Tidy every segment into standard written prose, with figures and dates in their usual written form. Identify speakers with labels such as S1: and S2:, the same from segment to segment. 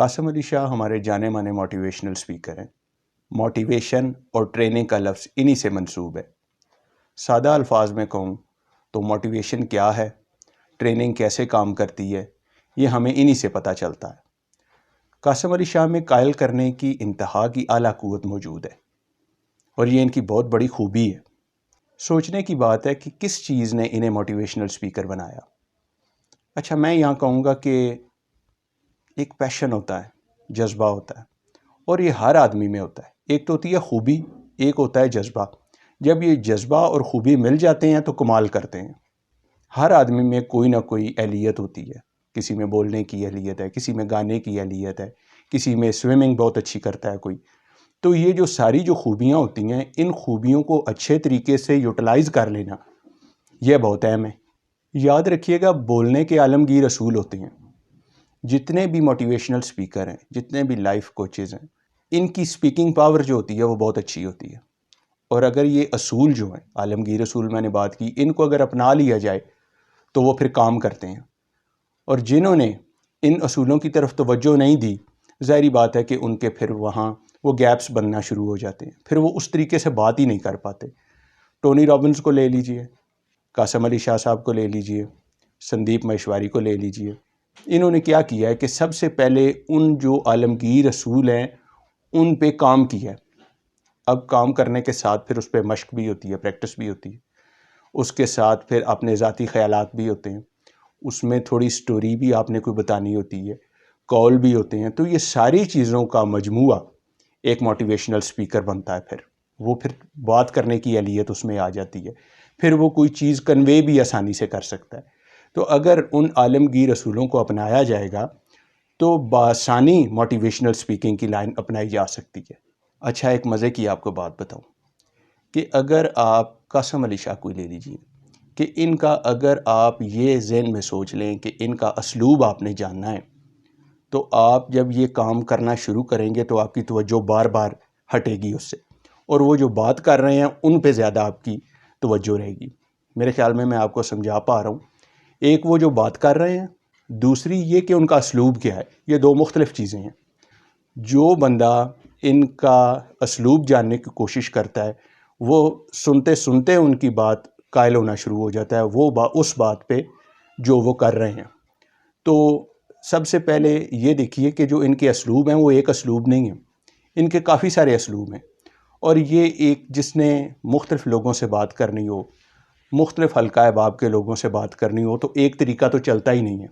S1: قاسم علی شاہ ہمارے جانے مانے موٹیویشنل سپیکر ہیں۔ موٹیویشن اور ٹریننگ کا لفظ انہی سے منسوب ہے۔ سادہ الفاظ میں کہوں تو موٹیویشن کیا ہے، ٹریننگ کیسے کام کرتی ہے، یہ ہمیں انہی سے پتہ چلتا ہے۔ قاسم علی شاہ میں قائل کرنے کی انتہا کی اعلیٰ قوت موجود ہے، اور یہ ان کی بہت بڑی خوبی ہے۔ سوچنے کی بات ہے کہ کس چیز نے انہیں موٹیویشنل سپیکر بنایا۔ اچھا، میں یہاں کہوں گا کہ ایک پیشن ہوتا ہے، جذبہ ہوتا ہے، اور یہ ہر آدمی میں ہوتا ہے۔ ایک تو ہوتی ہے خوبی، ایک ہوتا ہے جذبہ۔ جب یہ جذبہ اور خوبی مل جاتے ہیں تو کمال کرتے ہیں۔ ہر آدمی میں کوئی نہ کوئی اہلیت ہوتی ہے۔ کسی میں بولنے کی اہلیت ہے، کسی میں گانے کی اہلیت ہے، کسی میں سوئمنگ بہت اچھی کرتا ہے کوئی۔ تو یہ جو ساری جو خوبیاں ہوتی ہیں، ان خوبیوں کو اچھے طریقے سے یوٹیلائز کر لینا، یہ بہت اہم ہے۔ یاد رکھیے گا، بولنے کے عالمگیر اصول ہوتے ہیں۔ جتنے بھی موٹیویشنل سپیکر ہیں، جتنے بھی لائف کوچز ہیں، ان کی سپیکنگ پاور جو ہوتی ہے وہ بہت اچھی ہوتی ہے۔ اور اگر یہ اصول جو ہیں، عالمگیر اصول میں نے بات کی، ان کو اگر اپنا لیا جائے تو وہ پھر کام کرتے ہیں۔ اور جنہوں نے ان اصولوں کی طرف توجہ نہیں دی، ظاہری بات ہے کہ ان کے پھر وہاں وہ گیپس بننا شروع ہو جاتے ہیں، پھر وہ اس طریقے سے بات ہی نہیں کر پاتے۔ ٹونی رابنز کو لے لیجئے، قاسم علی شاہ صاحب کو لے لیجئے، سندیپ مہیشواری کو لے لیجئے۔ انہوں نے کیا کیا ہے کہ سب سے پہلے ان جو عالمگیر اصول ہیں ان پہ کام کیا ہے۔ اب کام کرنے کے ساتھ پھر اس پہ مشق بھی ہوتی ہے، پریکٹس بھی ہوتی ہے، اس کے ساتھ پھر اپنے ذاتی خیالات بھی ہوتے ہیں، اس میں تھوڑی سٹوری بھی آپ نے کوئی بتانی ہوتی ہے، کال بھی ہوتے ہیں۔ تو یہ ساری چیزوں کا مجموعہ ایک موٹیویشنل سپیکر بنتا ہے۔ پھر بات کرنے کی اہلیت اس میں آ جاتی ہے، پھر وہ کوئی چیز کنوے بھی آسانی سے کر سکتا ہے۔ تو اگر ان عالمگیر اصولوں کو اپنایا جائے گا تو بآسانی موٹیویشنل سپیکنگ کی لائن اپنائی جا سکتی ہے۔ اچھا، ایک مزے کی آپ کو بات بتاؤں کہ اگر آپ قاسم علی شاہ کو لے لیجئے کہ ان کا اگر آپ یہ ذہن میں سوچ لیں کہ ان کا اسلوب آپ نے جاننا ہے، تو آپ جب یہ کام کرنا شروع کریں گے تو آپ کی توجہ بار بار ہٹے گی اس سے، اور وہ جو بات کر رہے ہیں ان پہ زیادہ آپ کی توجہ رہے گی۔ میرے خیال میں آپ کو سمجھا پا رہا ہوں۔ ایک وہ جو بات کر رہے ہیں، دوسری یہ کہ ان کا اسلوب کیا ہے۔ یہ دو مختلف چیزیں ہیں۔ جو بندہ ان کا اسلوب جاننے کی کوشش کرتا ہے، وہ سنتے سنتے ان کی بات قائل ہونا شروع ہو جاتا ہے، وہ اس بات پہ جو وہ کر رہے ہیں۔ تو سب سے پہلے یہ دیکھیے کہ جو ان کے اسلوب ہیں وہ ایک اسلوب نہیں ہے، ان کے کافی سارے اسلوب ہیں۔ اور یہ ایک جس نے مختلف لوگوں سے بات کرنی ہو، مختلف حلقہ احباب کے لوگوں سے بات کرنی ہو، تو ایک طریقہ تو چلتا ہی نہیں ہے،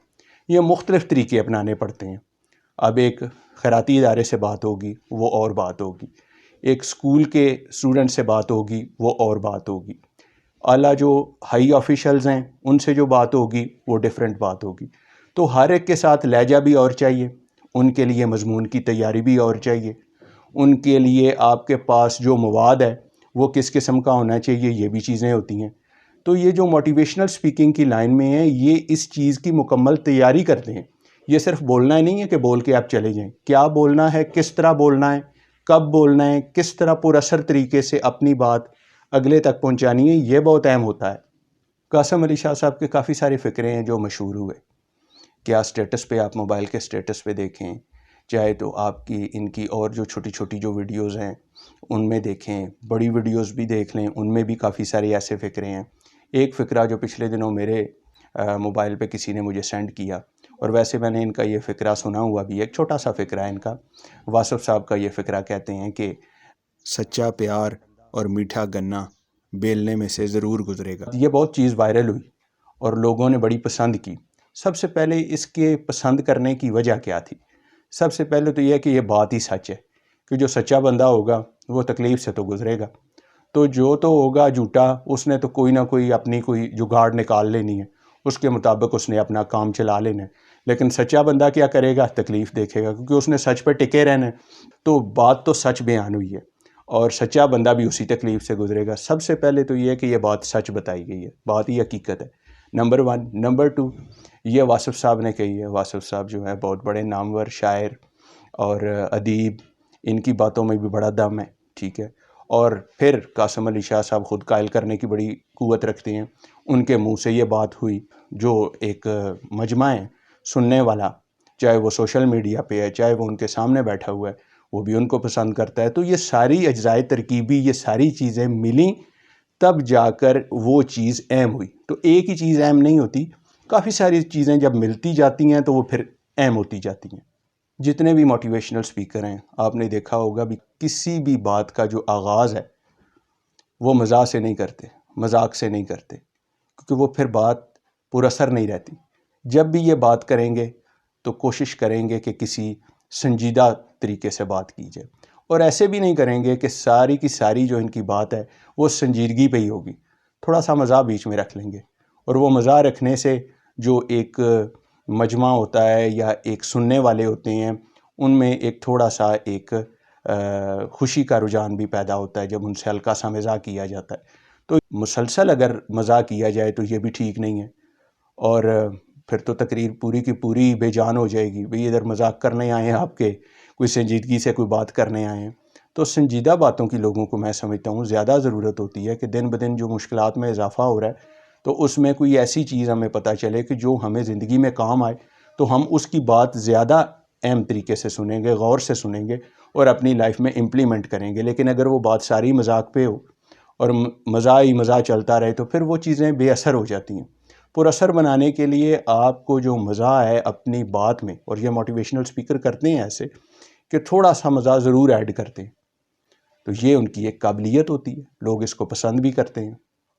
S1: یہ مختلف طریقے اپنانے پڑتے ہیں۔ اب ایک خیراتی ادارے سے بات ہوگی، وہ اور بات ہوگی، ایک سکول کے اسٹوڈنٹ سے بات ہوگی، وہ اور بات ہوگی، اعلیٰ جو ہائی آفیشلز ہیں ان سے جو بات ہوگی وہ ڈیفرنٹ بات ہوگی۔ تو ہر ایک کے ساتھ لہجہ بھی اور چاہیے، ان کے لیے مضمون کی تیاری بھی اور چاہیے، ان کے لیے آپ کے پاس جو مواد ہے وہ کس قسم کا ہونا چاہیے، یہ بھی چیزیں ہوتی ہیں۔ تو یہ جو موٹیویشنل سپیکنگ کی لائن میں ہے، یہ اس چیز کی مکمل تیاری کرتے ہیں۔ یہ صرف بولنا ہی نہیں ہے کہ بول کے آپ چلے جائیں، کیا بولنا ہے، کس طرح بولنا ہے، کب بولنا ہے، کس طرح پر اثر طریقے سے اپنی بات اگلے تک پہنچانی ہے، یہ بہت اہم ہوتا ہے۔ قاسم علی شاہ صاحب کے کافی سارے فقرے ہیں جو مشہور ہوئے۔ کیا اسٹیٹس پہ آپ موبائل کے اسٹیٹس پہ دیکھیں، چاہے تو آپ کی ان کی اور جو چھوٹی چھوٹی جو ویڈیوز ہیں ان میں دیکھیں، بڑی ویڈیوز بھی دیکھ لیں، ان میں بھی کافی سارے ایسے فقرے ہیں۔ ایک فقرہ جو پچھلے دنوں میرے موبائل پہ کسی نے مجھے سینڈ کیا، اور ویسے میں نے ان کا یہ فقرہ سنا ہوا بھی ہے، ایک چھوٹا سا فقرہ ہے ان کا۔ واصف صاحب کا یہ فقرہ کہتے ہیں کہ سچا پیار اور میٹھا گنا بیلنے میں سے ضرور گزرے گا۔ یہ بہت چیز وائرل ہوئی اور لوگوں نے بڑی پسند کی۔ سب سے پہلے اس کے پسند کرنے کی وجہ کیا تھی؟ سب سے پہلے تو یہ ہے کہ یہ بات ہی سچ ہے، کہ جو سچا بندہ ہوگا وہ تکلیف سے تو گزرے گا، تو جو تو ہوگا جھوٹا، اس نے تو کوئی نہ کوئی اپنی کوئی جگاڑ نکال لینی ہے، اس کے مطابق اس نے اپنا کام چلا لینا ہے۔ لیکن سچا بندہ کیا کرے گا؟ تکلیف دیکھے گا، کیونکہ اس نے سچ پہ ٹکے رہنا ہے۔ تو بات تو سچ بیان ہوئی ہے، اور سچا بندہ بھی اسی تکلیف سے گزرے گا۔ سب سے پہلے تو یہ ہے کہ یہ بات سچ بتائی گئی ہے، بات ہی حقیقت ہے، نمبر 1۔ نمبر 2، یہ واصف صاحب نے کہی ہے۔ واصف صاحب جو ہے بہت بڑے نامور شاعر اور ادیب، ان کی باتوں میں بھی بڑا دم ہے، ٹھیک ہے۔ اور پھر قاسم علی شاہ صاحب خود قائل کرنے کی بڑی قوت رکھتے ہیں، ان کے منہ سے یہ بات ہوئی، جو ایک مجمع ہے سننے والا، چاہے وہ سوشل میڈیا پہ ہے، چاہے وہ ان کے سامنے بیٹھا ہوا ہے، وہ بھی ان کو پسند کرتا ہے۔ تو یہ ساری اجزائے ترکیبی، یہ ساری چیزیں ملیں تب جا کر وہ چیز اہم ہوئی۔ تو ایک ہی چیز اہم نہیں ہوتی، کافی ساری چیزیں جب ملتی جاتی ہیں تو وہ پھر اہم ہوتی جاتی ہیں۔ جتنے بھی موٹیویشنل سپیکر ہیں، آپ نے دیکھا ہوگا بھی کسی بھی بات کا جو آغاز ہے وہ مزاح سے نہیں کرتے، مذاق سے نہیں کرتے، کیونکہ وہ پھر بات پر اثر نہیں رہتی۔ جب بھی یہ بات کریں گے تو کوشش کریں گے کہ کسی سنجیدہ طریقے سے بات کی جائے، اور ایسے بھی نہیں کریں گے کہ ساری کی ساری جو ان کی بات ہے وہ سنجیدگی پہ ہی ہوگی، تھوڑا سا مزاح بیچ میں رکھ لیں گے، اور وہ مزاح رکھنے سے جو ایک مجمع ہوتا ہے یا ایک سننے والے ہوتے ہیں ان میں ایک تھوڑا سا ایک خوشی کا رجحان بھی پیدا ہوتا ہے جب ان سے ہلکا سا مزاح کیا جاتا ہے۔ تو مسلسل اگر مزاح کیا جائے تو یہ بھی ٹھیک نہیں ہے، اور پھر تو تقریر پوری کی پوری بے جان ہو جائے گی۔ بھئی ادھر مذاق کرنے آئے ہیں آپ کے، کوئی سنجیدگی سے کوئی بات کرنے آئے ہیں۔ تو سنجیدہ باتوں کی لوگوں کو میں سمجھتا ہوں زیادہ ضرورت ہوتی ہے کہ دن بدن جو مشکلات میں اضافہ ہو رہا ہے تو اس میں کوئی ایسی چیز ہمیں پتہ چلے کہ جو ہمیں زندگی میں کام آئے، تو ہم اس کی بات زیادہ اہم طریقے سے سنیں گے، غور سے سنیں گے اور اپنی لائف میں امپلیمنٹ کریں گے۔ لیکن اگر وہ بات ساری مذاق پہ ہو اور مزاح ہی مزاح چلتا رہے تو پھر وہ چیزیں بے اثر ہو جاتی ہیں۔ پر اثر بنانے کے لیے آپ کو جو مزاح ہے اپنی بات میں، اور یہ موٹیویشنل سپیکر کرتے ہیں ایسے کہ تھوڑا سا مزاح ضرور ایڈ کرتے ہیں، تو یہ ان کی ایک قابلیت ہوتی ہے، لوگ اس کو پسند بھی کرتے ہیں۔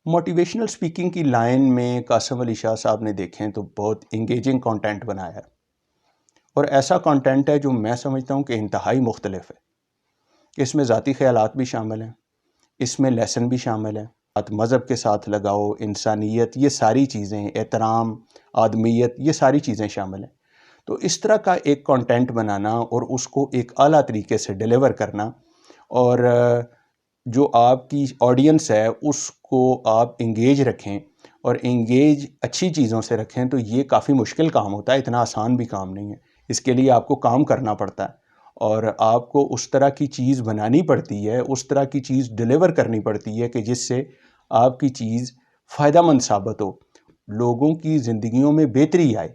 S1: موٹیویشنل سپیکنگ کی لائن میں قاسم علی شاہ صاحب نے دیکھیں تو بہت انگیجنگ کانٹینٹ بنایا ہے، اور ایسا کانٹینٹ ہے جو میں سمجھتا ہوں کہ انتہائی مختلف ہے، کہ اس میں ذاتی خیالات بھی شامل ہیں، اس میں لیسن بھی شامل ہیں، مذہب کے ساتھ لگاؤ، انسانیت، یہ ساری چیزیں، احترام، آدمیت، یہ ساری چیزیں شامل ہیں۔ تو اس طرح کا ایک کانٹینٹ بنانا اور اس کو ایک اعلیٰ طریقے سے ڈیلیور کرنا، اور جو آپ کی آڈینس ہے اس کو آپ انگیج رکھیں اور انگیج اچھی چیزوں سے رکھیں، تو یہ کافی مشکل کام ہوتا ہے، اتنا آسان بھی کام نہیں ہے۔ اس کے لیے آپ کو کام کرنا پڑتا ہے، اور آپ کو اس طرح کی چیز بنانی پڑتی ہے، اس طرح کی چیز ڈیلیور کرنی پڑتی ہے کہ جس سے آپ کی چیز فائدہ مند ثابت ہو، لوگوں کی زندگیوں میں بہتری آئے۔